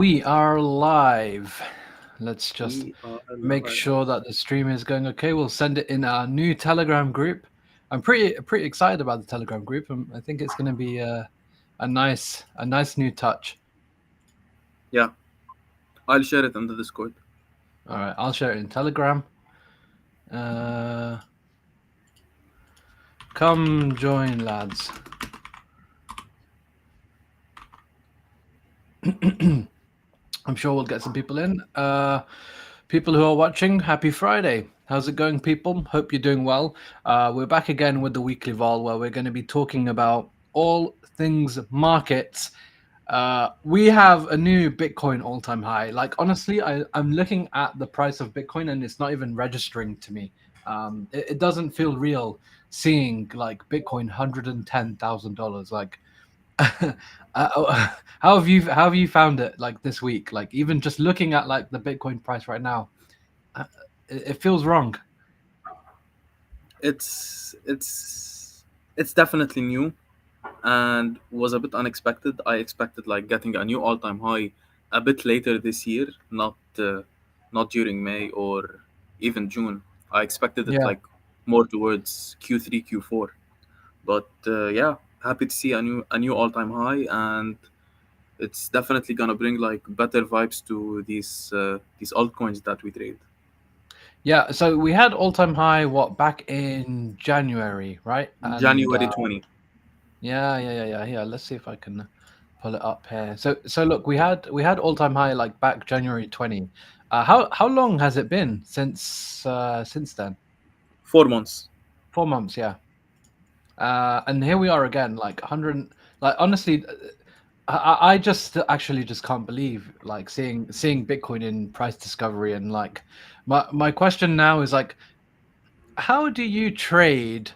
We are live. Let's just We are make alive. sure that the stream is going okay. We'll send it in our new Telegram group. I'm pretty excited about the Telegram group. I think it's going to be a nice new touch. Yeah, I'll share it on the Discord. All right, I'll share it in Telegram. Uh, come join, lads. I'm sure we'll get some people in. People who are watching, happy Friday. How's it going, people? Hope you're doing well. We're back again with the weekly vol where we're going to be talking about all things markets. We have a new Bitcoin all time high. Like, honestly, I'm looking at the price of Bitcoin and it's not even registering to me. It doesn't feel real seeing like Bitcoin $110,000. Like, how have you found it like this week? Like even just looking at like the Bitcoin price right now, uh, it feels wrong. It's it's it's definitely new and was a bit unexpected. I expected like getting a new all-time high a bit later this year, not during May or even June. I expected it Yeah, like more towards Q3, Q4. But yeah, happy to see a new all-time high, and it's definitely gonna bring like better vibes to these altcoins that we trade. yeah. So we had all time high what back in January, right? And January 20. yeah. Let's see if I can pull it up here. So look, we had all time high like back January 20. How long has it been since then? 4 months. 4 months, yeah. And here we are again, like 100. Like honestly, I just actually just can't believe like seeing Bitcoin in price discovery and like my question now is like, how do you trade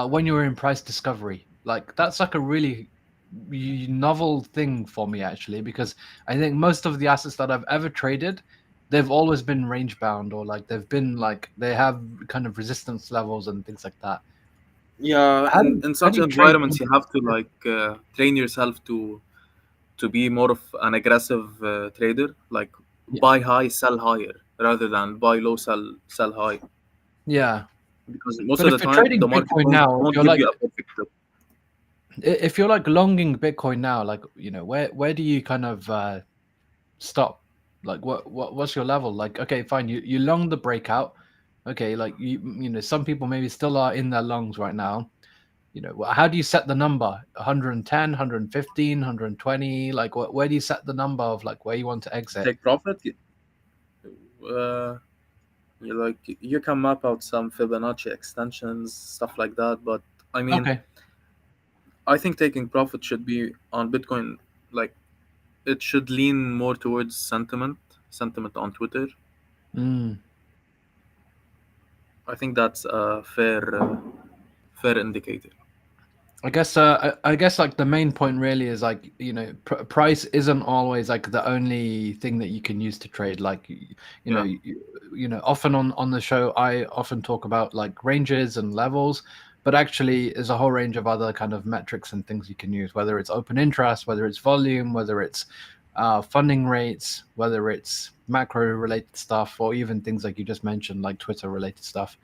when you're in price discovery? Like that's like a really novel thing for me actually because I think most of the assets that I've ever traded, they've always been range bound or like they've been like they have kind of resistance levels and things like that. Yeah, How do in how such do you trade? environments, you have to like train yourself to be more of an aggressive trader, like Yeah, buy high, sell higher, rather than buy low, sell high. yeah. Because most But of if the you're time, trading the market Bitcoin won't now, won't give you a perfect tip. if you're like longing Bitcoin now, like where do you kind of stop? Like what's your level? Like okay, fine, you long the breakout. Okay, like some people maybe still are in their longs right now. How do you set the number? 110, 115, 120? Like where do you set the number of like where you want to To exit? take profit, uh, you can map out some Fibonacci extensions, stuff like that. But I mean, Okay. I think taking profit should be on Bitcoin. Like it should lean more towards sentiment on Twitter. Mm. I think that's a fair indicator. I guess like the main point really is like price isn't always like the only thing that you can use to trade. Like Yeah, often on the show I often talk about like ranges and levels, but actually there's a whole range of other kind of metrics and things you can use. Whether it's open interest, whether it's volume, whether it's funding rates, whether it's macro related stuff, or even things like you just mentioned like Twitter related stuff.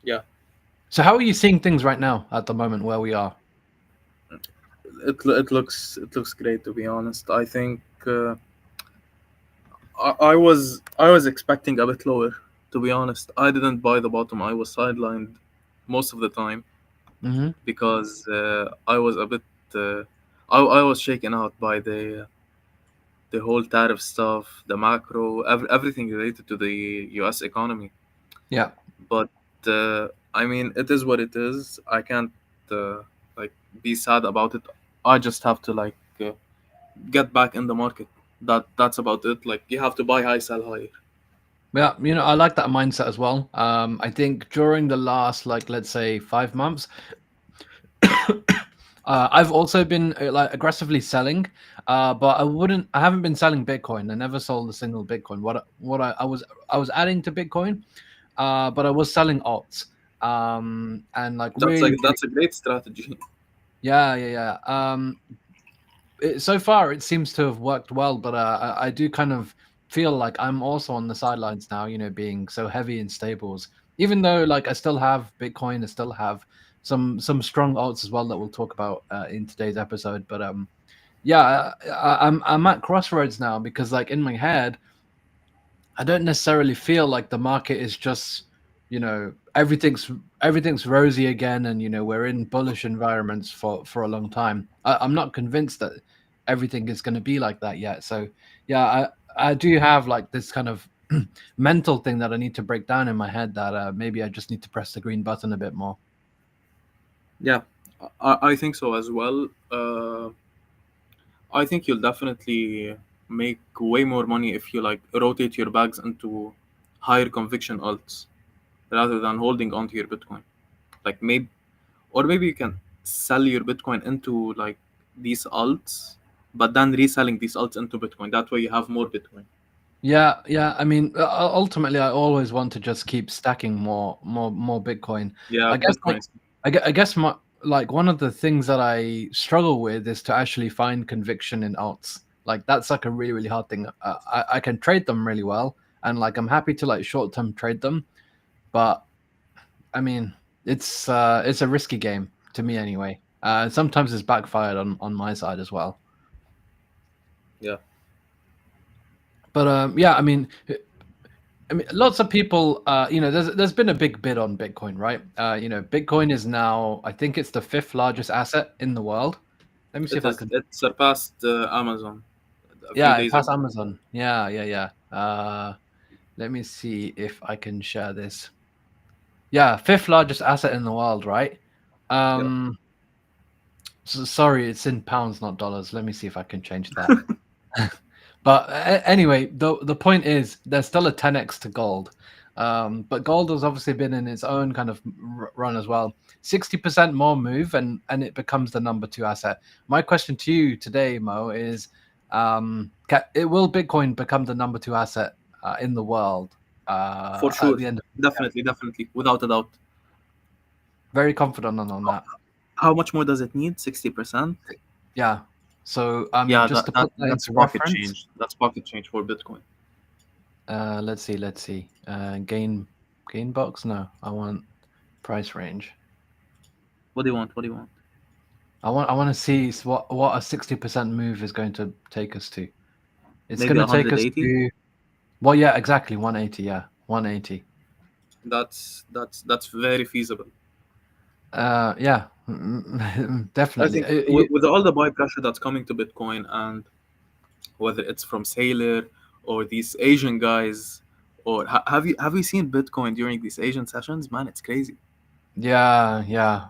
yeah. So how are you seeing things right now at the moment where we are? It looks great, to be honest. I think I was expecting a bit lower. To be honest, I didn't buy the bottom. I was sidelined most of the time Hmm. because I was a bit. Uh, I was shaken out by the whole tariff stuff, the macro, everything related to the U.S. economy. Yeah. But I mean, it is what it is. I can't uh, like be sad about it. I just have to like get back in the market. That's about it. Like you have to buy high, sell high. Yeah, I like that mindset as well. I think during the last, like, let's say 5 months, I've also been like aggressively selling, but I haven't been selling Bitcoin. I never sold a single Bitcoin. I was adding to Bitcoin, but I was selling alts, and like That's like really, that's a great strategy. yeah. so far it seems to have worked well, but I do kind of feel like I'm also on the sidelines now, being so heavy in stables. Even though like I still have Bitcoin, I still have some strong alts as well that we'll talk about in today's episode. But yeah, I'm at crossroads now because like in my head, I don't necessarily feel like the market is just, everything's rosy again, and we're in bullish environments for a long time. I'm not convinced that everything is going to be like that yet. So yeah, I do have like this kind of mental thing that I need to break down in my head that maybe I just need to press the green button a bit more. Yeah, I think so as well. I think you'll definitely make way more money if you like rotate your bags into higher conviction alts rather than holding onto your Bitcoin. Like maybe, or maybe you can sell your Bitcoin into like these alts, but then reselling these alts into Bitcoin. That way you have more Bitcoin. Yeah, yeah. I mean, ultimately, I always want to just keep stacking more Bitcoin. Yeah, I guess, Bitcoin. I guess my like one of the things that I struggle with is to actually find conviction in alts. Like that's like a really really hard thing. I can trade them really well, and like I'm happy to like short term trade them, but I mean, it's a risky game to me anyway. Sometimes it's backfired on my side as well. Yeah, But yeah, I mean, lots of people, there's been a big bid on Bitcoin, right? Bitcoin is now, I think it's the fifth largest asset in the world. Let me see it if I is. can. It surpassed Amazon a few Yeah, it days passed ago. Amazon. Yeah, yeah, yeah. Let me see if I can share this. Yeah, fifth largest asset in the world, right? Yeah. Um, sorry, it's in pounds, not dollars. Let me see if I can change that. But anyway, the point is there's still a 10x to gold. But gold has obviously been in its own kind of run as well. 60% more move, and it becomes the number two asset. My question to you today, Mo, is will Bitcoin become the number two asset in the world For at sure. the end of the year? Definitely, definitely, without a doubt. Very confident on that. How much more does it need? 60%? Yeah. So Yeah, just to that put that that's into pocket reference, change. That's pocket change for Bitcoin. let's see. Gain box? No, I want price range. What do you want? What do you want? I want to see what a 60% move is going to take us to. It's Maybe going to take us 180? to, well, yeah, exactly 180. Yeah, 180. That's very feasible. Yeah, I definitely. think with all the buy pressure that's coming to Bitcoin, and whether it's from Sailor or these Asian guys, or have you seen Bitcoin during these Asian sessions? Man, it's crazy. Yeah, yeah.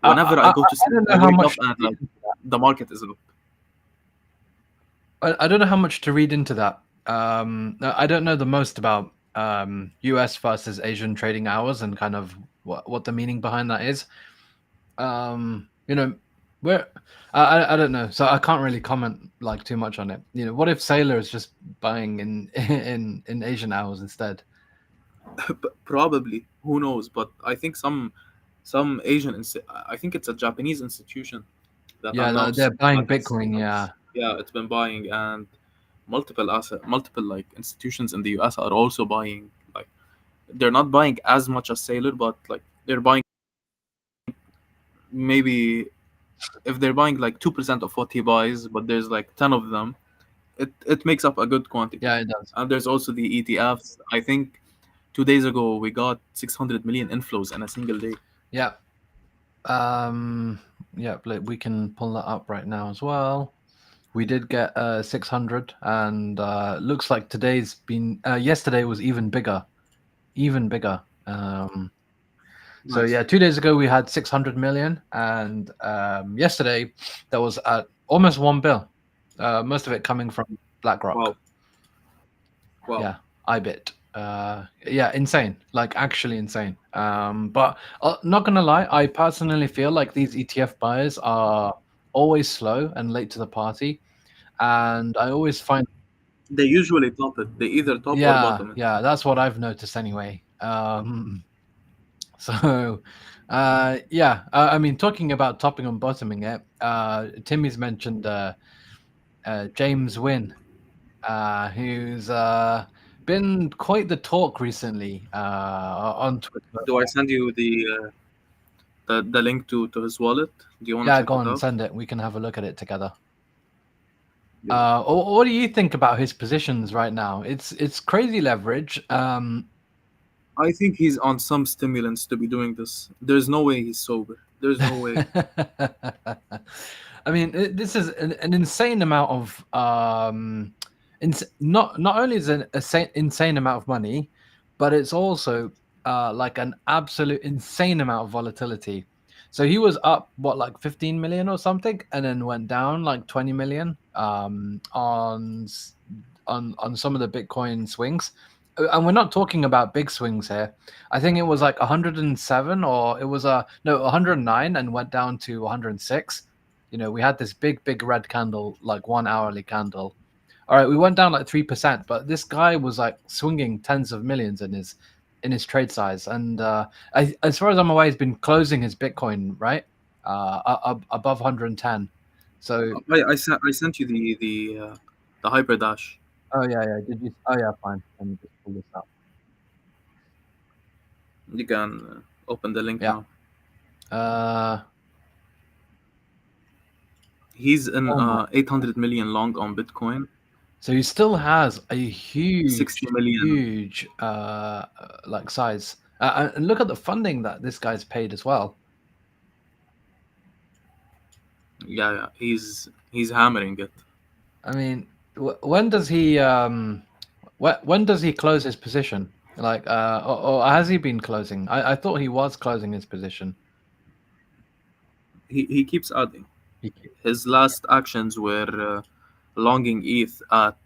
Whenever I go to I sleep, don't I know how wake up much to and read like into the market is up. I don't know how much to read into that. I don't know the most about US versus Asian trading hours and kind of what the meaning behind that is. You know, where I don't know, so I can't really comment like too much on it. What if Sailor is just buying in in Asian hours instead? Probably, who knows? But I think some I think it's a Japanese institution that Yeah, announced they're buying that Bitcoin. Yeah, it's been buying, and multiple like institutions in the US are also buying. Like they're not buying as much as Sailor, but like they're buying maybe if they're buying like 2% of what he buys, but there's like 10 of them, it makes up a good quantity. yeah, it does. And there's also the ETFs. I think 2 days ago we got 600 million inflows in a single day. Yeah, um, yeah, we can pull that up right now as well. We did get 600, and looks like today's been yesterday was even bigger, even bigger. So Nice. yeah, 2 days ago we had 600 million, and yesterday there was almost 1 bill. Most of it coming from BlackRock. Wow. Wow. Yeah, IBIT. Yeah, insane. Like actually insane. But not gonna lie, I personally feel like these ETF buyers are always slow and late to the party, and I always find, They usually top it. They either top or yeah, bottom it. yeah, that's what I've noticed anyway. So, yeah, I mean, talking about topping and bottoming it, Timmy's mentioned James Wynn, who's been quite the talk recently on Twitter. Do I send you the link to his wallet? Do you want to Yeah, check go it on, out? send it. We can have a look at it together. Yeah. What do you think about his positions right now? It's crazy leverage. I think he's on some stimulants to be doing this. There's no way he's sober. There's no way. I mean, this is an insane amount of not only is it an insane amount of money, but it's also like an absolute insane amount of volatility. So he was up what like 15 million or something, and then went down like 20 million on some of the Bitcoin swings. And we're not talking about big swings here. I think it was like 107 or it was a no 109 and went down to 106. You know, we had this big red candle, like 1 hourly candle. All right, we went down like 3%, but this guy was like swinging tens of millions in his trade size. And as far as I'm aware, he's been closing his Bitcoin right above 110. So I sent you the hyperdash. oh yeah, did you? Oh yeah, fine. Let me just pull this up. You can open the link Yeah. now. Uh, He's in oh my. 800 million long on Bitcoin, So he still has a 60 huge, million. huge like size. And look at the funding that this guy's paid as well. Yeah, yeah, he's hammering it. I mean, when does he when does he close his position? Like or has he been closing? I thought he was closing his position. He keeps adding. He, His last actions were longing ETH at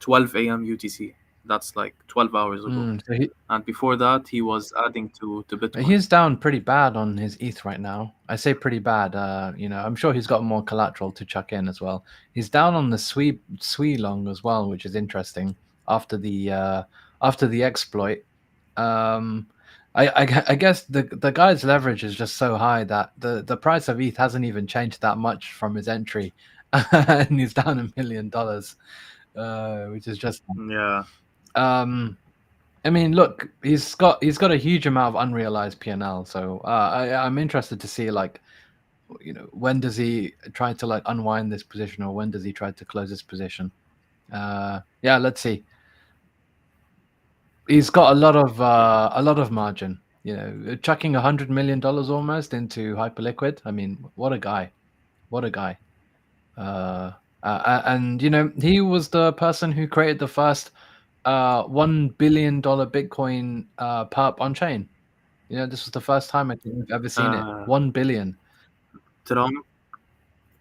12 a.m. UTC. That's like 12 hours ago. so And before that, he was adding to Bitcoin. he's down pretty bad on his ETH right now. I say pretty bad. You know, I'm sure he's got more collateral to chuck in as well. He's down on the Sui long as well, which is interesting after the exploit. Um, I guess the guy's leverage is just so high that the price of ETH hasn't even changed that much from his entry, and he's down $1 million, which is just Yeah, um I mean, look, he's got a huge amount of unrealized P&L. So I'm interested to see like, you know, when does he try to like unwind this position, or when does he try to close this position? Yeah, let's see. He's got a lot of margin. You know, chucking $100 million almost into Hyperliquid. I mean, what a guy! What a guy! And you know, he was the person who created the first $1 billion Bitcoin perp on chain. You know, this was the first time I think we've ever seen it. uh, 1 billion. Trump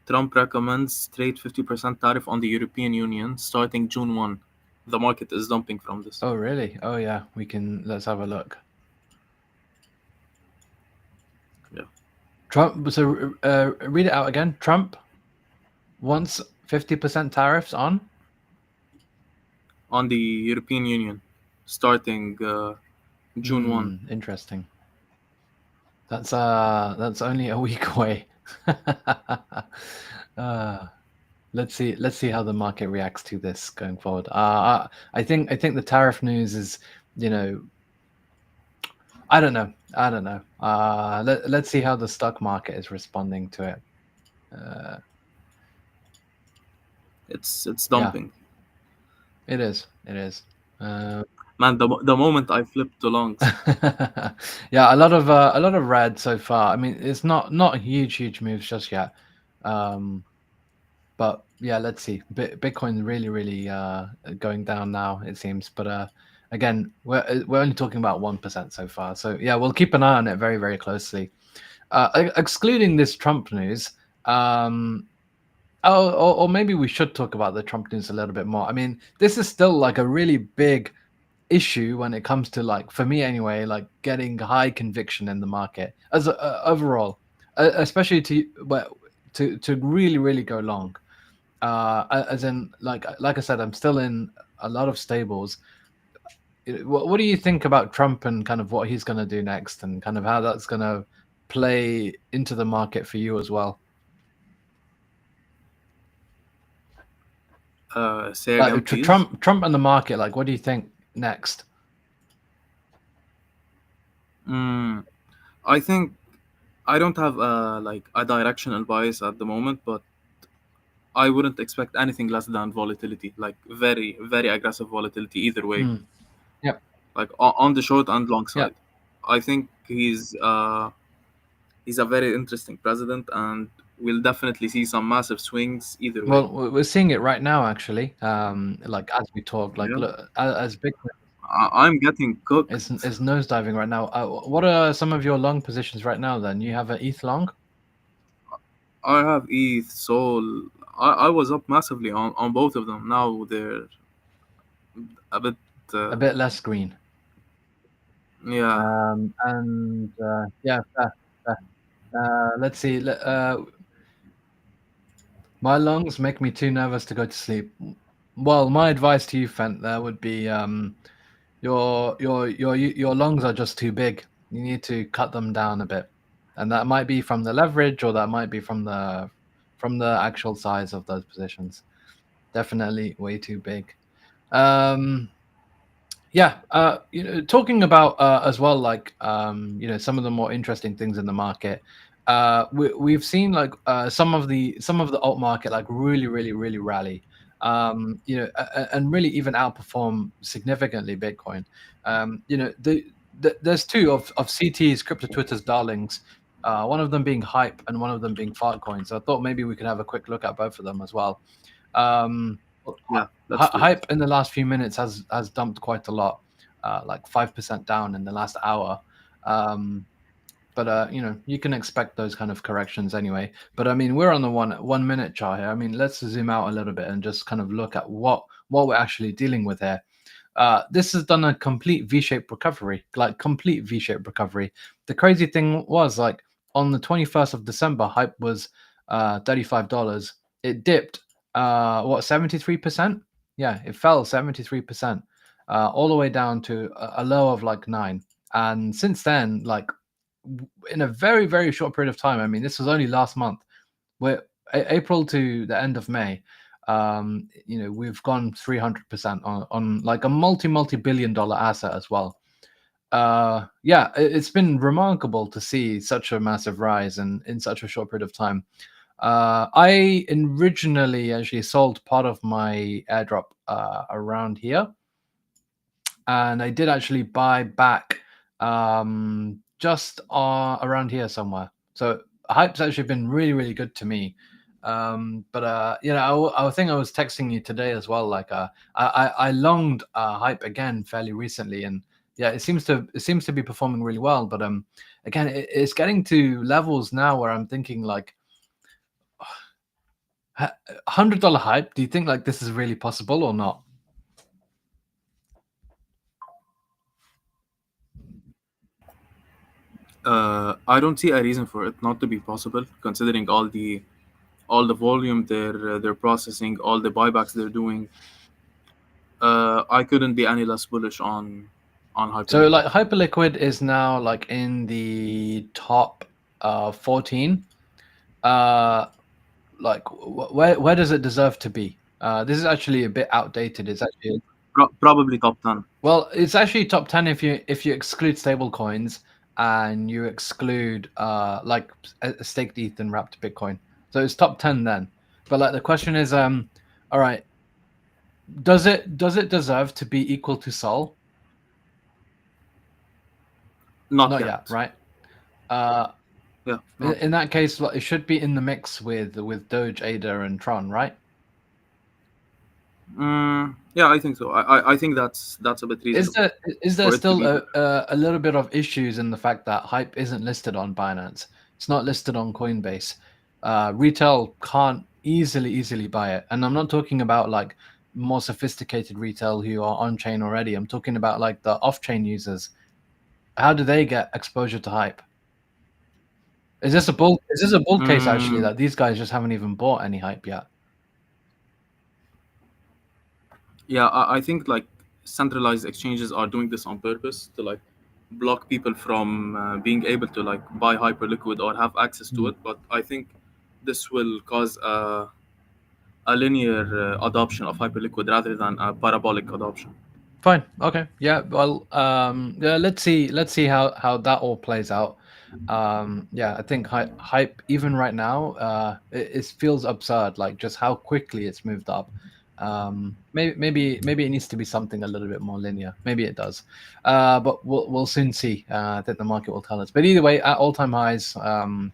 Trump recommends straight 50% tariff on the European Union starting June 1. The market is dumping from this. Oh, really? Oh, yeah. We can. Let's have a look. Yeah, Trump. So read it out again. Trump wants 50% tariffs on. on the European Union starting June 1. Interesting. That's only a week away. uh, let's see how the market reacts to this going forward. I think the tariff news is, you know, I don't know. I don't know. Let's see how the stock market is responding to it. Uh, It's yeah, dumping. it is. It is. Uh, Man, the moment I flipped to longs, yeah, a lot of red so far. I mean, it's not huge moves just yet. Um, but yeah, let's see. Bitcoin really going down now, it seems. But again, we're only talking about 1% so far. So yeah, we'll keep an eye on it very closely. Excluding this Trump news, oh, or maybe we should talk about the Trump news a little bit more. I mean, this is still like a really big issue when it comes to, like, for me anyway, like getting high conviction in the market as overall, especially to really go long. As in, like I said, I'm still in a lot of stables. what do you think about Trump and kind of what he's going to do next, and kind of how that's going to play into the market for you as well? Say again, Like please. Trump and the market, like what do you think next? Mm, I think I don't have like a directional bias at the moment, but I wouldn't expect anything less than volatility, like very, very aggressive volatility either way, Mm. Yep. like on the short and long Yep. side. I think he's a very interesting president, and we'll definitely see some massive swings either way. Well, we're seeing it right now, actually. Like as we talk, like Yeah, look, as Bitcoin I'm getting is cooked. nosediving right now. What are some of your long positions right now? Then you have an ETH long, I have ETH, Sol. I was up massively on both of them. Now they're a bit, a uh, bit less green. yeah. And yeah, fair, fair. Let's see. My lungs make me too nervous to go to sleep. Well, my advice to you, Fent, there would be your lungs are just too big. You need to cut them down a bit, and that might be from the leverage, or that might be from the actual size of those positions. Definitely way too big. Um, yeah, talking about as well, like some of the more interesting things in the market. We've seen like some of the alt market like really, really, really rally. And really even outperform significantly Bitcoin. There's two of CT's crypto Twitter's darlings. One of them being hype and one of them being Fartcoin. So I thought maybe we could have a quick look at both of them as well. Um, Yeah, let's do it. Hype in the last few minutes has dumped quite a lot, like 5% down in the last hour. Um, but you can expect those kind of corrections anyway. But I mean, we're on the 1 minute chart here. I mean, let's zoom out a little bit and just kind of look at what we're actually dealing with here. This has done a complete V-shaped recovery, like complete V-shaped recovery. The crazy thing was like on the 21st of December, hype was $35. It dipped 73%? Yeah, it fell 73%, all the way down to a low of like 9. And since then, like in a very, very short period of time, I mean, this was only last month. We're April to the end of May. We've gone 300% on like a multi billion dollar asset as well. Yeah, it's been remarkable to see such a massive rise in such a short period of time. I originally actually sold part of my airdrop around here, and I did actually buy back just around here somewhere. So hype's actually been really, really good to me. But I think I was texting you today as well. Like, I longed hype again fairly recently, and yeah, it seems to be performing really well. But again, it's getting to levels now where I'm thinking like, $100 hype. Do you think like this is really possible or not? I don't see a reason for it not to be possible, considering all the volume they're processing, all the buybacks they're doing. I couldn't be any less bullish on So Hyperliquid. like Hyperliquid is now like in the top 14. Uh like where does it deserve to be? This is actually a bit outdated. It's actually Probably top 10. well, it's actually top 10 if you exclude stable coins and you exclude like a staked ETH and wrapped Bitcoin. So it's top 10 then. But like the question is all right, does it deserve to be equal to Sol? Not Not yet, yet. right? Uh Yeah, not In yet. that case, like, it should be in the mix with Doge, Ada, and Tron, right? Yeah, I think so. I think that's a bit Is reasonable there is there for it to still be there. a little bit of issues in the fact that Hype isn't listed on Binance? It's not listed on Coinbase. Retail can't easily buy it, and I'm not talking about like more sophisticated retail who are on chain already. I'm talking about like the off chain users. How do they get exposure to Hype? Is this a bull? Is this a bull case actually Mm, that these guys just haven't even bought any Hype yet? yeah, I think like centralized exchanges are doing this on purpose to like block people from being able to like buy hyperliquid or have access to Mm. it. But I think this will cause a linear adoption of hyperliquid rather than a parabolic adoption. Fine. Okay. Yeah. Well. Yeah. Let's see. Let's see how that all plays out. Yeah. I think hype even right now. It feels absurd. Like just how quickly it's moved up. Maybe it needs to be something a little bit more linear. Maybe it does. But we'll soon see. I think the market will tell us. But either way, at all time highs.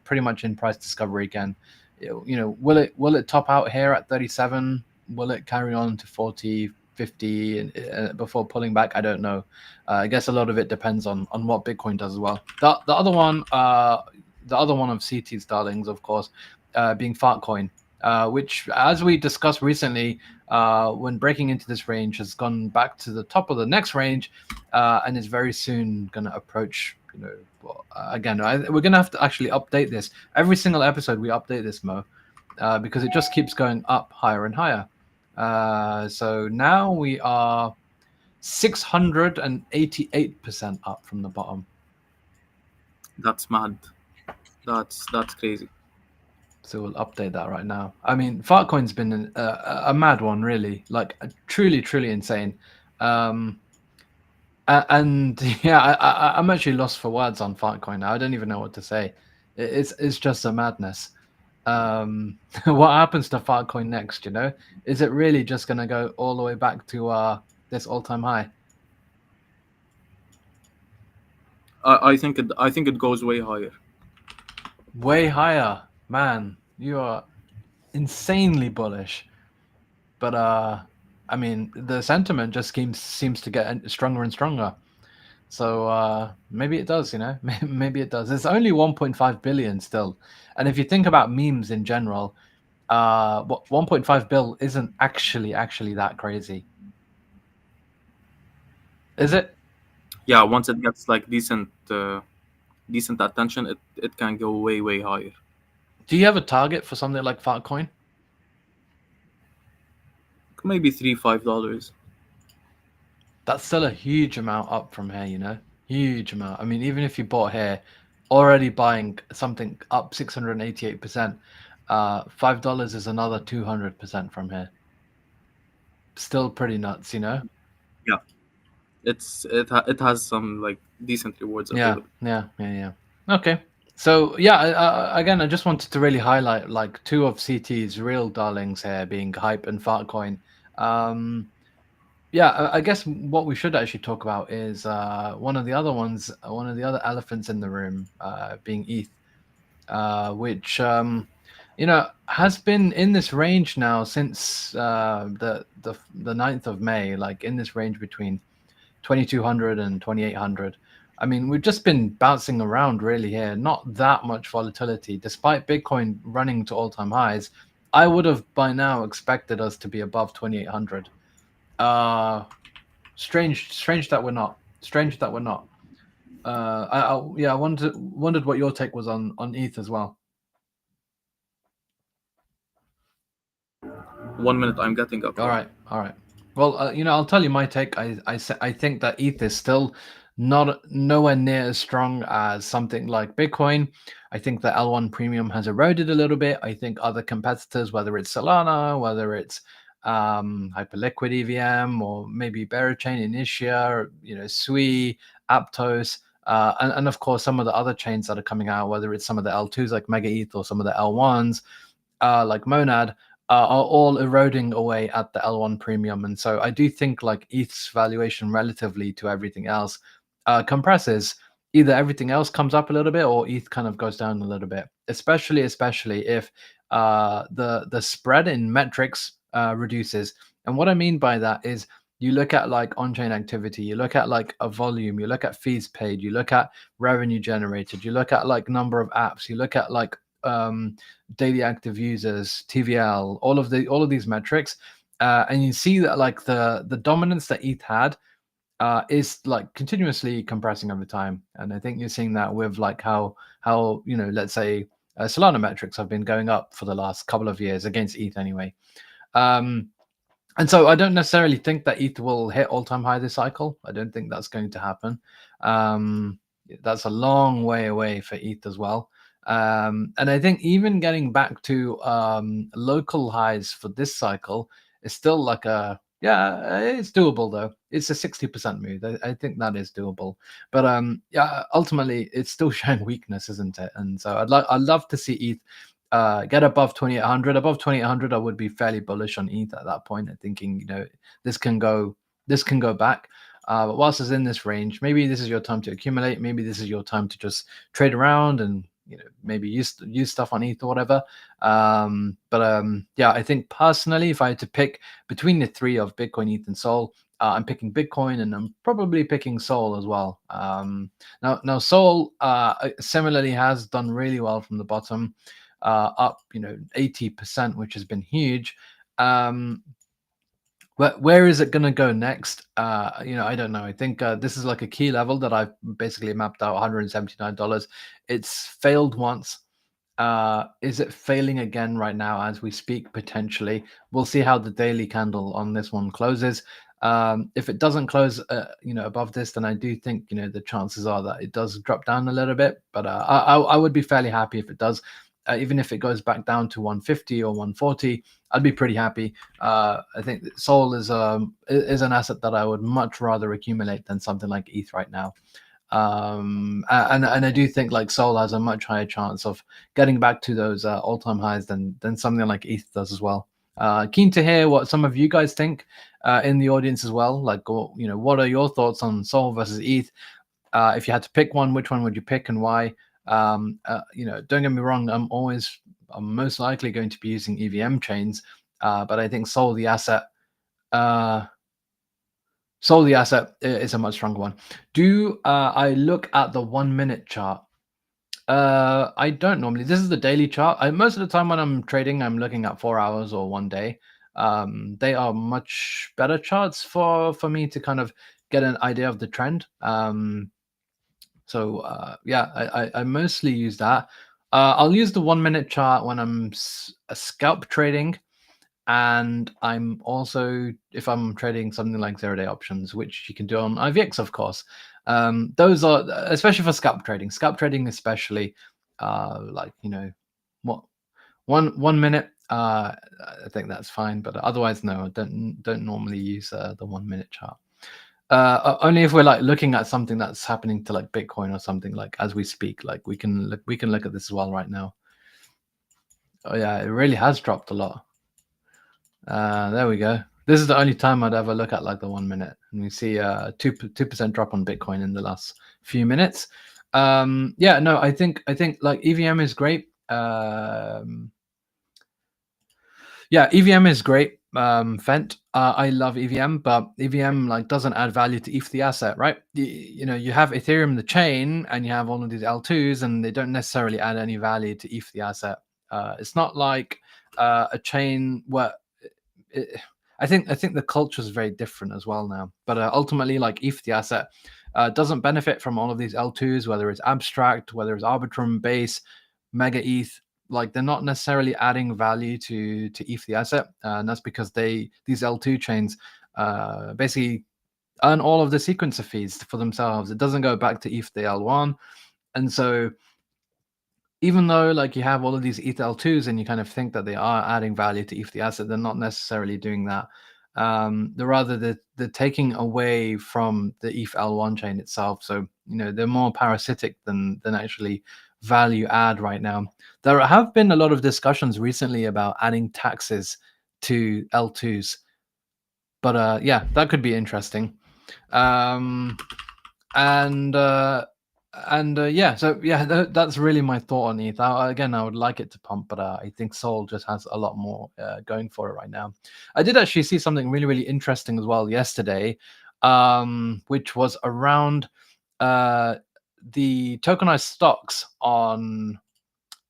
Pretty much in price discovery again. Will it top out here at 37? Will it carry on to 40, 50 before pulling back? I don't know. I guess a lot of it depends on what Bitcoin does as well. The other one of CT's darlings, of course, being Fartcoin, which, as we discussed recently, when breaking into this range, has gone back to the top of the next range, and is very soon going to approach. Well, again, we're going to have to actually update this every single episode. We update this, Mo, because it just keeps going up higher and higher. So now we are 688% up from the bottom. That's mad. That's crazy. So we'll update that right now. I mean, Fartcoin's been a mad one, really, like truly, truly insane. Um, and yeah, I'm actually lost for words on Fartcoin now. I don't even know what to say. It's just a madness. What happens to Fartcoin next? Is it really just going to go all the way back to this all-time high? I think it goes way higher. Way higher, man. You are insanely bullish. But I mean, the sentiment just seems to get stronger and stronger. So maybe it does. Maybe it does. It's only 1.5 billion still, and if you think about memes in general, 1.5 bill isn't actually that crazy, is it? Yeah, once it gets like decent attention, it can go way higher. Do you have a target for something like Fartcoin? Maybe $3-5. That's still a huge amount up from here. Huge amount. I mean, even if you bought here, already buying something up 688%, $5 is another 200% from here. Still pretty nuts. Yeah, it has some like decent rewards Yeah, available. yeah. Okay. So yeah, again, I just wanted to really highlight like two of CT's real darlings here, being Hype and Fartcoin. Um, yeah, I guess what we should actually talk about is one of the other ones, one of the other elephants in the room, being ETH, which has been in this range now since the 9th of May, like in this range between 2200 and 2800. I mean, we've just been bouncing around really here, not that much volatility, despite Bitcoin running to all-time highs. I would have by now expected us to be above 2800. Strange that we're not. Strange that we're not. I wondered what your take was on ETH as well. 1 minute, I'm getting a All call. right, all right. Well, I'll tell you my take. I think that ETH is still not nowhere near as strong as something like Bitcoin. I think the L1 premium has eroded a little bit. I think other competitors, whether it's Solana, whether it's Hyperliquid EVM, or maybe Berachain, Initia, Sui, Aptos, and of course some of the other chains that are coming out, whether it's some of the L2s like Mega ETH or some of the L1s like Monad, are all eroding away at the L1 premium. And so I do think like ETH's valuation relatively to everything else compresses. Either everything else comes up a little bit or ETH kind of goes down a little bit, especially if the spread in metrics reduces. And what I mean by that is you look at like on-chain activity, you look at like a volume, you look at fees paid, you look at revenue generated, you look at like number of apps, you look at like daily active users, TVL, all of these metrics, and you see that like the dominance that ETH had is like continuously compressing over time. And I think you're seeing that with like how let's say Solana metrics have been going up for the last couple of years against ETH anyway. Um, And so I don't necessarily think that ETH will hit all-time high this cycle. I don't think that's going to happen. Um, that's a long way away for ETH as well. And I think even getting back to local highs for this cycle is still like it's doable though. It's a 60% move. I think that is doable. But yeah, ultimately it's still showing weakness, isn't it? And so I'd love to see ETH get above 2800. Above 2800 I would be fairly bullish on ETH at that point, and thinking, this can go back. But whilst it's in this range, maybe this is your time to accumulate. Maybe this is your time to just trade around and maybe use stuff on ETH or whatever. But yeah, I think personally, if I had to pick between the three of Bitcoin, ETH, and Sol, I'm picking Bitcoin, and I'm probably picking Sol as well. Now Sol similarly has done really well from the bottom, up 80%, which has been huge. Where is it going to go next? I don't know. I think this is like a key level that I've basically mapped out, $179. It's failed once. Is it failing again right now as we speak? Potentially. We'll see how the daily candle on this one closes. If it doesn't close, above this, then I do think, the chances are that it does drop down a little bit. But I would be fairly happy if it does. Even if it goes back down to 150 or 140, I'd be pretty happy. I think that Sol is an asset that I would much rather accumulate than something like ETH right now. And I do think like Sol has a much higher chance of getting back to those all-time highs than something like ETH does as well. Keen to hear what some of you guys think in the audience as well. Like, what are your thoughts on Sol versus ETH? If you had to pick one, which one would you pick and why? Don't get me wrong, I'm most likely going to be using EVM chains, but I think Sol the asset is a much stronger one. Do I look at the 1 minute chart? I don't normally. This is the daily chart. Most of the time when I'm trading, I'm looking at 4 hours or 1 day. They are much better charts for me to kind of get an idea of the trend. So yeah, I mostly use that. I'll use the 1 minute chart when I'm scalp trading, and I'm also, if I'm trading something like 0-day options, which you can do on IVX, of course. Those are, especially for scalp trading especially, like, what, 1 minute, I think that's fine, but otherwise no, I don't normally use the 1 minute chart. Only if we're like looking at something that's happening to like Bitcoin or something, like as we speak, like we can look at this as well right now. Oh yeah, it really has dropped a lot. There we go. This is the only time I'd ever look at like the 1 minute, and we see 2% drop on Bitcoin in the last few minutes. Yeah, no, I think like EVM is great. Yeah, EVM is great. Fent, I love EVM, but EVM like doesn't add value to ETH the asset, right? You have Ethereum the chain, and you have all of these L2s, and they don't necessarily add any value to ETH the asset. It's not like a chain where I think the culture is very different as well now. But ultimately, like ETH the asset doesn't benefit from all of these L2s, whether it's Abstract, whether it's Arbitrum, Base, Mega ETH. Like they're not necessarily adding value to ETH the asset, and that's because these L2 chains basically earn all of the sequencer fees for themselves. It doesn't go back to ETH the L1, and so even though like you have all of these ETH L2s and you kind of think that they are adding value to ETH the asset, they're not necessarily doing that. They're taking away from the ETH L1 chain itself. So they're more parasitic than actually value add right now. There have been a lot of discussions recently about adding taxes to L2s, but yeah, that could be interesting. Yeah, so yeah, that's really my thought on ETH. Again, I would like it to pump, but I think Sol just has a lot more going for it right now. I did actually see something really, really interesting as well yesterday, which was around the tokenized stocks on.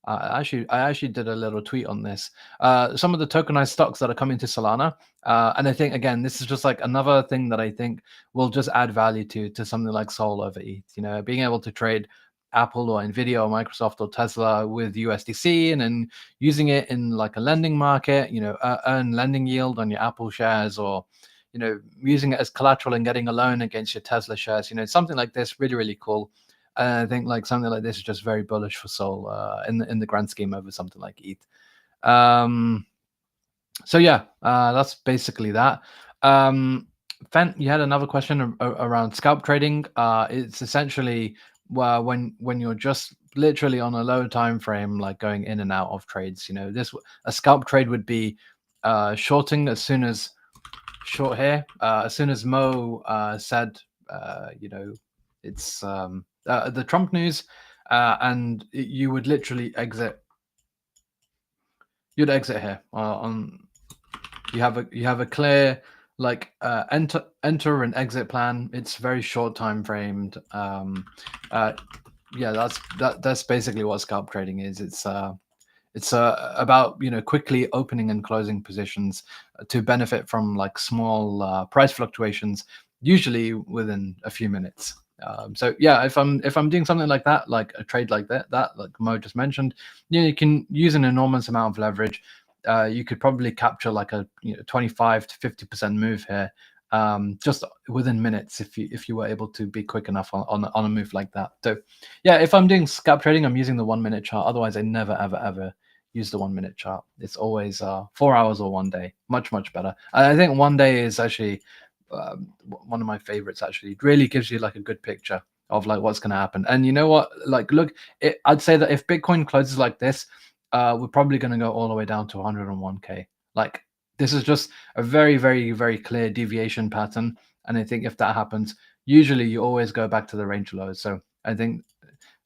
I actually did a little tweet on this. Some of the tokenized stocks that are coming to Solana, and I think again, this is just like another thing that I think will just add value to something like Sol over ETH. Being able to trade Apple or Nvidia or Microsoft or Tesla with USDC, and then using it in like a lending market, earn lending yield on your Apple shares, or using it as collateral and getting a loan against your Tesla shares. Something like this, really, really cool. I think like something like this is just very bullish for Sol in the grand scheme over something like ETH. So yeah, that's basically that. Fent, you had another question around scalp trading. It's essentially when you're just literally on a low time frame, like going in and out of trades. This a scalp trade would be shorting as soon as short here. As soon as Mo said, it's the Trump news, and you would literally exit. You'd exit here on you have a clear like enter and exit plan. It's very short time framed. Yeah, that's basically what scalp trading is. It's about quickly opening and closing positions to benefit from like small price fluctuations, usually within a few minutes. So yeah, if I'm doing something like that, like a trade like that like Mo just mentioned, you can use an enormous amount of leverage. You could probably capture like a 25 to 50% move here, just within minutes if you were able to be quick enough on a move like that. So yeah, if I'm doing scalp trading, I'm using the 1 minute chart. Otherwise, I never ever use the 1 minute chart. It's always 4 hours or one day. Much better. I think one day is actually one of my favorites. Actually, it really gives you like a good picture of like what's going to happen. And you know what? Like, look, I'd say that if Bitcoin closes like this, we're probably going to go all the way down to 101k. Like, this is just a very clear deviation pattern. And I think if that happens, usually you always go back to the range lows. So I think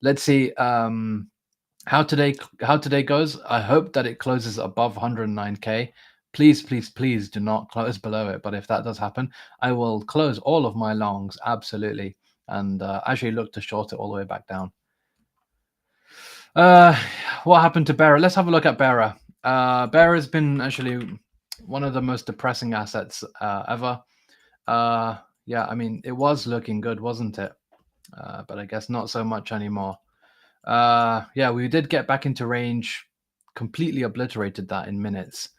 let's see how today goes. I hope that it closes above 109k. Please do not close below it. But if that does happen, I will close all of my longs absolutely, and actually look to short it all the way back down. What happened to Bearer? Let's have a look at Bearer. Bearer has been actually one of the most depressing assets ever. Yeah, I mean, it was looking good, wasn't it? But I guess not so much anymore. Yeah, we did get back into range, completely obliterated that in minutes.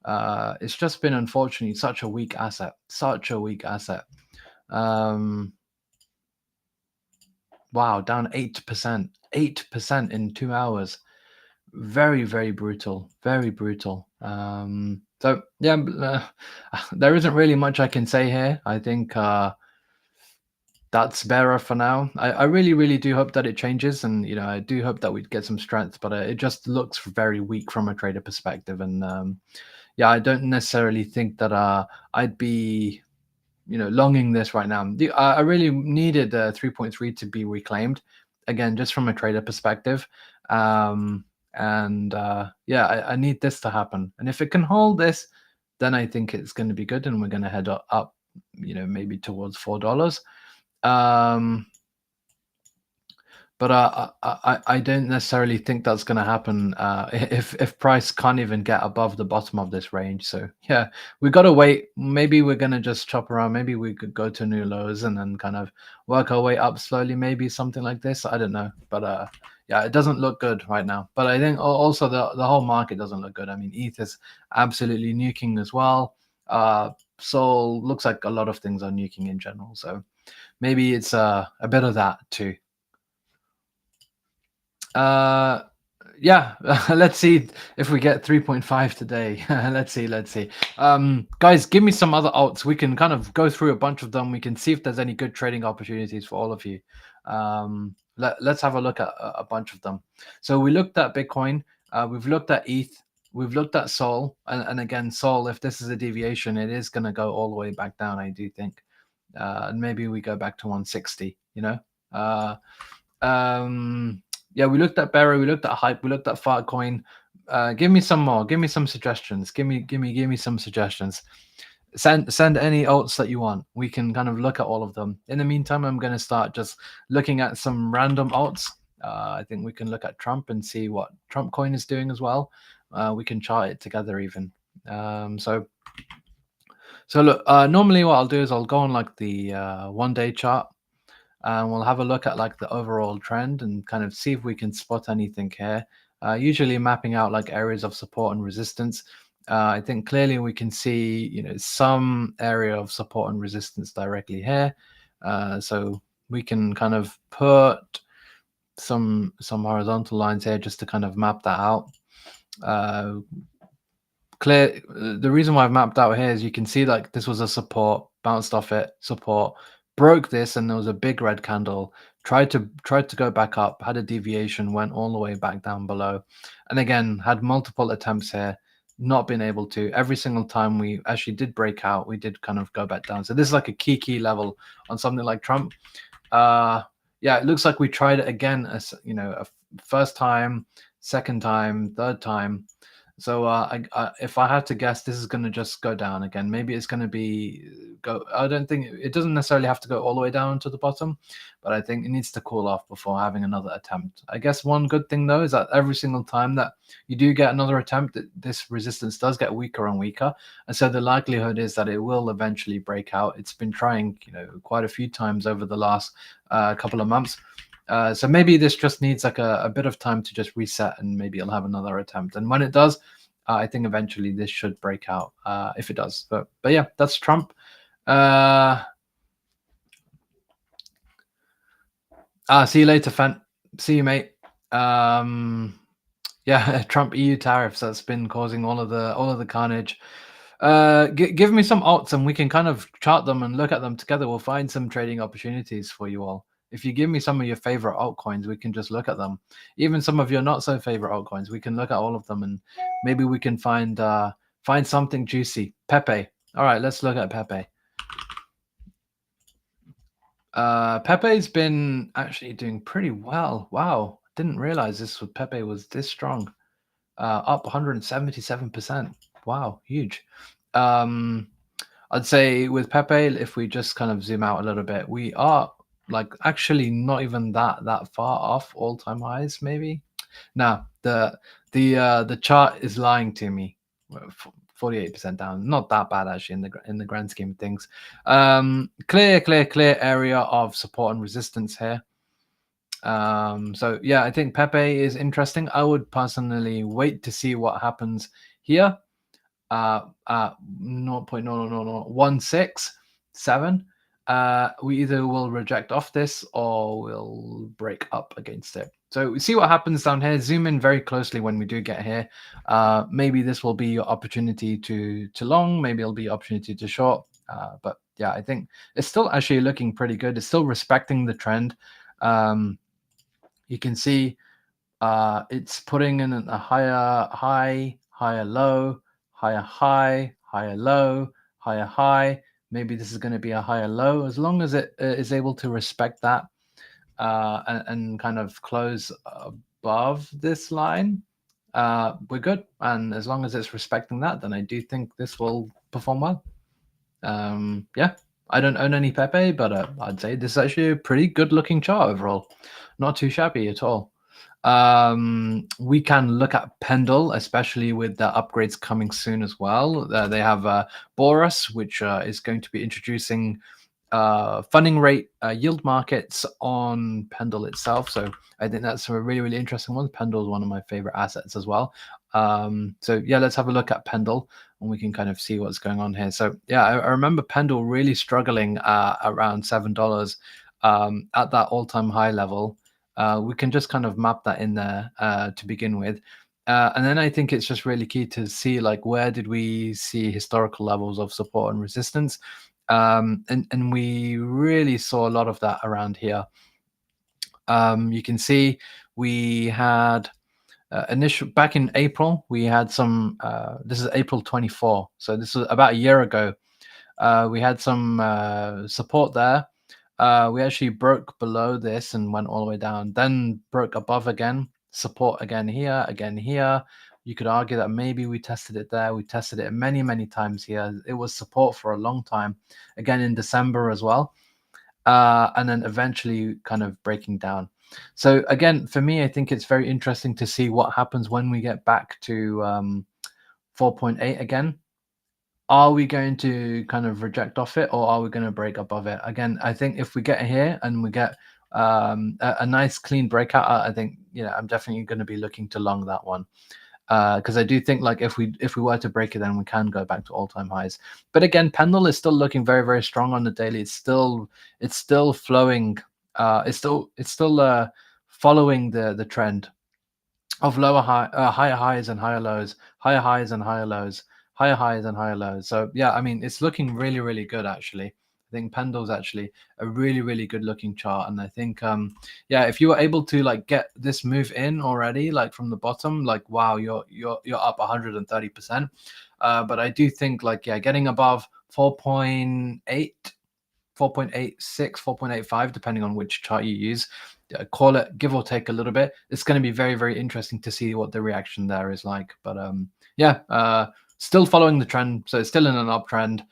It's just been unfortunately such a weak asset. Wow, down 8%. 8% in 2 hours. Very brutal. Very brutal. So yeah, there isn't really much I can say here. I think that's better for now. I really do hope that it changes, and I do hope that we'd get some strength, but it just looks very weak from a trader perspective. And yeah, I don't necessarily think that I'd be longing this right now. I really needed 3.3 to be reclaimed again, just from a trader perspective. And yeah, I need this to happen, and if it can hold this, then I think it's going to be good, and we're going to head up, maybe towards $4. um but I don't necessarily think that's going to happen if price can't even get above the bottom of this range. So yeah, we got to wait. Maybe we're going to just chop around. Maybe we could go to new lows and then kind of work our way up slowly, maybe something like this. I don't know, but yeah, it doesn't look good right now. But I think also the whole market doesn't look good. I mean, ETH is absolutely nuking as well. Sol looks like a lot of things are nuking in general, so maybe it's a bit of that too. Yeah, let's see if we get 3.5 today. let's see. Guys, give me some other alts. We can kind of go through a bunch of them. We can see if there's any good trading opportunities for all of you. Let's have a look at a bunch of them. So we looked at Bitcoin, we've looked at ETH, we've looked at Sol, and again, Sol, if this is a deviation, it is going to go all the way back down, I do think. And maybe we go back to 160, yeah, we looked at Bearer, we looked at Hype, we looked at Fartcoin. Give me some more. Give me some suggestions. Give me some suggestions. Send any alts that you want. We can kind of look at all of them. In the meantime, I'm going to start just looking at some random alts. I think we can look at Trump and see what Trump coin is doing as well. We can chart it together even. So look, normally what I'll do is I'll go on like the 1 day chart. and we'll have a look at like the overall trend and kind of see if we can spot anything here. Usually mapping out like areas of support and resistance. I think clearly we can see, some area of support and resistance directly here. So we can kind of put some horizontal lines here just to kind of map that out. Uh, the reason why I've mapped out here is you can see like this was a support, bounced off it, support, broke this, and there was a big red candle. Tried to go back up, had a deviation, went all the way back down below, and again had multiple attempts here, not been able to. Every single time we actually did break out, we did kind of go back down. So this is like a key level on something like Trump. Yeah, it looks like we tried it again, as a first time, second time, third time. So if I had to guess, this is going to just go down again. Maybe it's going to be go. I don't think it doesn't necessarily have to go all the way down to the bottom, but I think it needs to cool off before having another attempt. I guess one good thing though is that every single time that you do get another attempt, this resistance does get weaker and weaker, and so the likelihood is that it will eventually break out. It's been trying, quite a few times over the last couple of months. So maybe this just needs like a bit of time to just reset, and maybe it'll have another attempt. And when it does, I think eventually this should break out if it does. But yeah, that's Trump. See you later, Fent. See you, mate. Yeah, Trump EU tariffs, that's been causing all of the carnage. Give me some alts and we can kind of chart them and look at them together. We'll find some trading opportunities for you all. If you give me some of your favorite altcoins, we can just look at them. Even some of your not so favorite altcoins, we can look at all of them, and maybe we can find something juicy. Pepe. All right, let's look at Pepe. Pepe's been actually doing pretty well. Wow, didn't realize Pepe was this strong. Up 177%. Wow, huge. I'd say with Pepe, if we just kind of zoom out a little bit, we are like actually not even that far off all-time highs. Maybe now the chart is lying to me. 48% down, not that bad actually in the grand scheme of things. Clear area of support and resistance here. So yeah, I think Pepe is interesting. I would personally wait to see what happens here. 0.0000167. We either will reject off this or we'll break up against it. So we see what happens down here. Zoom in very closely when we do get here. Maybe this will be your opportunity to long. Maybe it'll be opportunity to short. But yeah, I think it's still actually looking pretty good. It's still respecting the trend. You can see it's putting in a higher high, higher low, higher high, higher low, higher high. Maybe this is going to be a higher low. As long as it is able to respect that and kind of close above this line, we're good. And as long as it's respecting that, then I do think this will perform well. Yeah, I don't own any Pepe, but I'd say this is actually a pretty good looking chart overall. Not too shabby at all. We can look at Pendle, especially with the upgrades coming soon as well. They have Boris, which is going to be introducing funding rate yield markets on Pendle itself. So I think that's a really interesting one. Pendle is one of my favorite assets as well. So yeah, let's have a look at Pendle and we can kind of see what's going on here. So yeah, I remember Pendle really struggling around $7 at that all-time high level. We can just kind of map that in there to begin with. And then I think it's just really key to see like where did we see historical levels of support and resistance. And we really saw a lot of that around here. You can see we had initial back in April, we had some, this is April 24. So this was about a year ago. We had some support there. We actually broke below this and went all the way down, then broke above again, support again here, again here. You could argue that maybe we tested it there. We tested it many times here. It was support for a long time, again in December as well. And then eventually kind of breaking down. So again, for me, I think it's very interesting to see what happens when we get back to 4.8 again. are we going to kind of reject off it, or are we going to break above it? Again, I think if we get here and we get a nice clean breakout, I think, I'm definitely going to be looking to long that one. Because I do think, like, if we were to break it, then we can go back to all-time highs. But again, pendle is still looking very, very strong on the daily. It's still flowing. It's still following the trend of higher highs and higher lows, higher highs and higher lows, higher highs and higher lows. So yeah, I mean, it's looking really, really good actually. I think Pendle's actually a really, really good looking chart, and I think yeah, if you were able to like get this move in already, like from the bottom, like wow, you're up 130%. But I do think, like, yeah, getting above 4.8, 4.86, 4.85, depending on which chart you use. Call it give or take a little bit. It's going to be very, very interesting to see what the reaction there is like. But yeah, still following the trend. So it's still in an uptrend.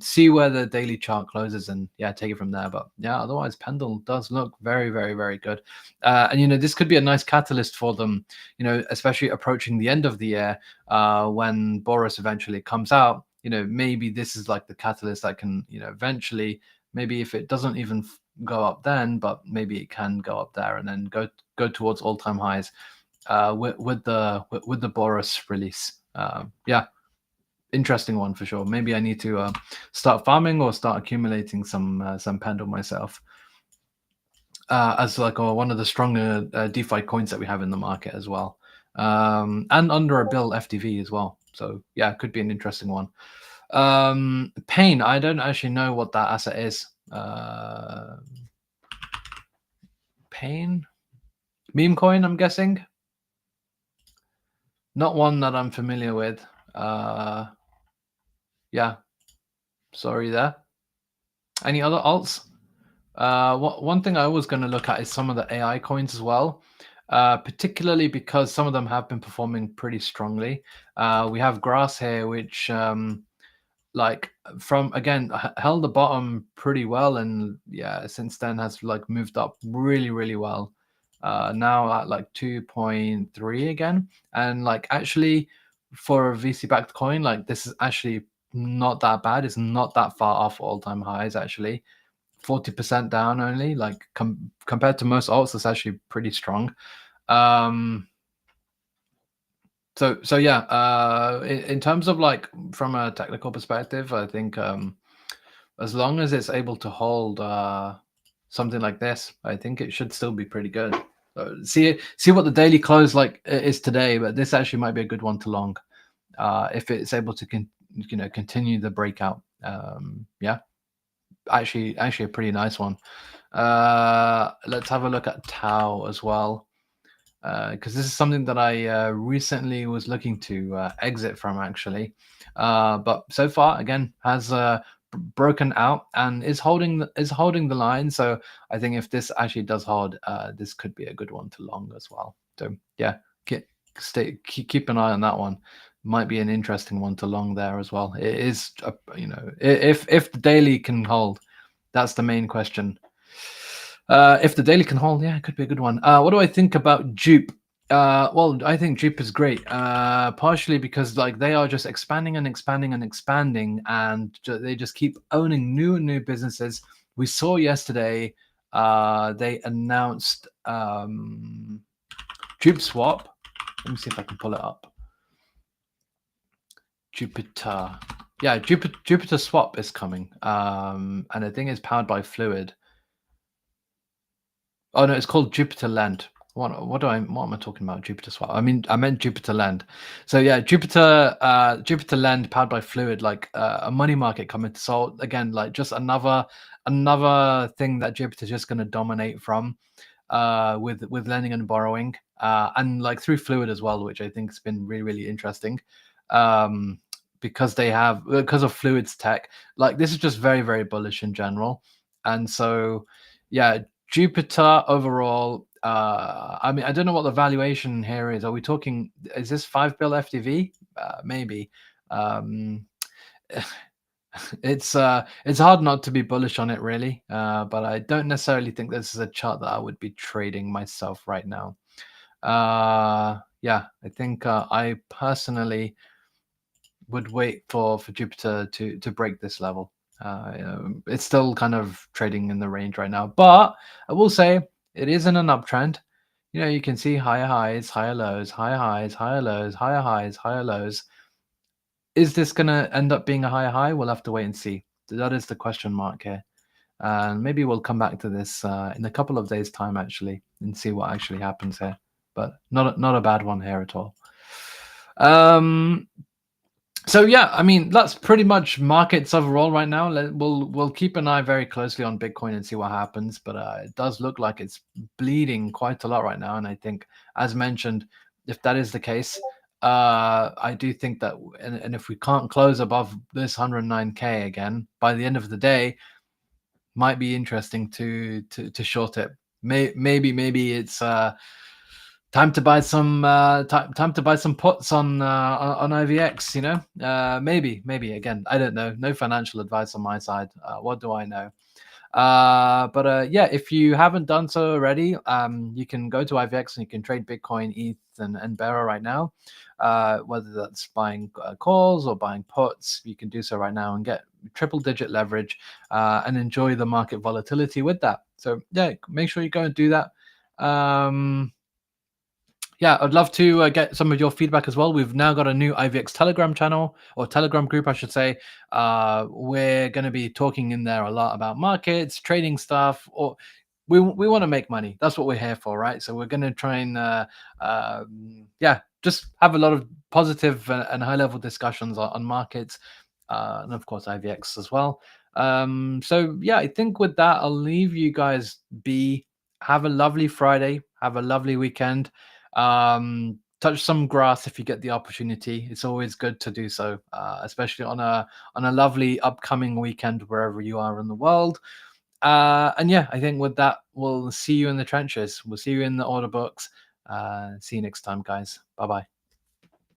See where the daily chart closes and yeah, take it from there. But yeah, otherwise, Pendle does look very, very, very good. And this could be a nice catalyst for them, especially approaching the end of the year when Boris eventually comes out. Maybe this is like the catalyst that can, eventually, maybe if it doesn't even go up then, but maybe it can go up there and then go towards all-time highs with the Boris release. Yeah, interesting one for sure. Maybe I need to start farming or start accumulating some Pendle myself. As like one of the stronger DeFi coins that we have in the market as well, and under a bill FTV as well. So yeah, it could be an interesting one. Pain, I don't actually know what that asset is. Pain, meme coin, I'm guessing. Not one that I'm familiar with. Yeah, sorry there. Any other alts? One thing I was going to look at is some of the AI coins as well, particularly because some of them have been performing pretty strongly. We have Grass here, which like from again held the bottom pretty well, and yeah, since then has like moved up really, really well. Now at like 2.3 again, and like actually for a VC backed coin, like this is actually not that bad. It's not that far off all-time highs actually. 40% down only, like compared to most alts, that's actually pretty strong. So yeah, in terms of like from a technical perspective, I think as long as it's able to hold something like this, I think it should still be pretty good. So see what the daily close like is today, but this actually might be a good one to long if it's able to continue the breakout. Yeah, actually a pretty nice one. Let's have a look at Tau as well, because this is something that I recently was looking to exit from actually, but so far again has broken out and is holding the line. So I think if this actually does hold, this could be a good one to long as well. So yeah, keep an eye on that one. Might be an interesting one to long there as well. It is, if the daily can hold, that's the main question. If the daily can hold, yeah, it could be a good one. What do I think about Dupe? Well, I think Dupe is great, partially because like they are just expanding and expanding and expanding, and they just keep owning new and new businesses. We saw yesterday they announced Dupe Swap. Let me see if I can pull it up. Jupiter. Yeah, Jupiter Swap is coming, and I think it's powered by Fluid. Oh no, it's called Jupiter Lend. What am I talking about? Jupiter Swap. I meant Jupiter Lend. So yeah, Jupiter Lend powered by Fluid, like a money market coming. So again, like just another thing that Jupiter's just going to dominate from, with lending and borrowing, and like through Fluid as well, which I think has been really, really interesting. Because of Fluid's tech, like this is just very, very bullish in general, and so yeah, Jupiter overall. I mean, I don't know what the valuation here is. Are we talking? Is this 5 bill FTV? Maybe. It's hard not to be bullish on it, really. But I don't necessarily think this is a chart that I would be trading myself right now. Yeah, I think I personally would wait for Jupiter to break this level. It's still kind of trading in the range right now, but I will say it is in an uptrend. You can see higher highs, higher lows, higher highs, higher lows, higher highs, higher lows. Is this going to end up being a higher high? We'll have to wait and see. That is the question mark here. And maybe we'll come back to this in a couple of days' time, actually, and see what actually happens here. But not a bad one here at all. So yeah, I mean that's pretty much markets overall right now. We'll keep an eye very closely on Bitcoin and see what happens. But it does look like it's bleeding quite a lot right now, and I think, as mentioned, if that is the case, I do think that, and if we can't close above this 109K again by the end of the day, might be interesting to short it. Maybe it's time to buy some time to buy some puts on IVX. Maybe again, I don't know. No financial advice on my side. What do I know? But yeah, if you haven't done so already, you can go to IVX and you can trade Bitcoin, ETH, and Bearer right now. Whether that's buying calls or buying puts, you can do so right now and get triple-digit leverage and enjoy the market volatility with that. So yeah, make sure you go and do that. Yeah, I'd love to get some of your feedback as well. We've now got a new IVX Telegram channel, or Telegram group, I should say. We're going to be talking in there a lot about markets, trading stuff, or we want to make money. That's what we're here for, right? So we're going to try and yeah, just have a lot of positive and high level discussions on markets, and of course IVX as well. So yeah, I think with that, I'll leave you guys be. Have a lovely Friday. Have a lovely weekend. Touch some grass if you get the opportunity. It's always good to do so, especially on a lovely upcoming weekend wherever you are in the world. And yeah, I think with that, we'll see you in the trenches. We'll see you in the order books. See you next time, guys. Bye bye.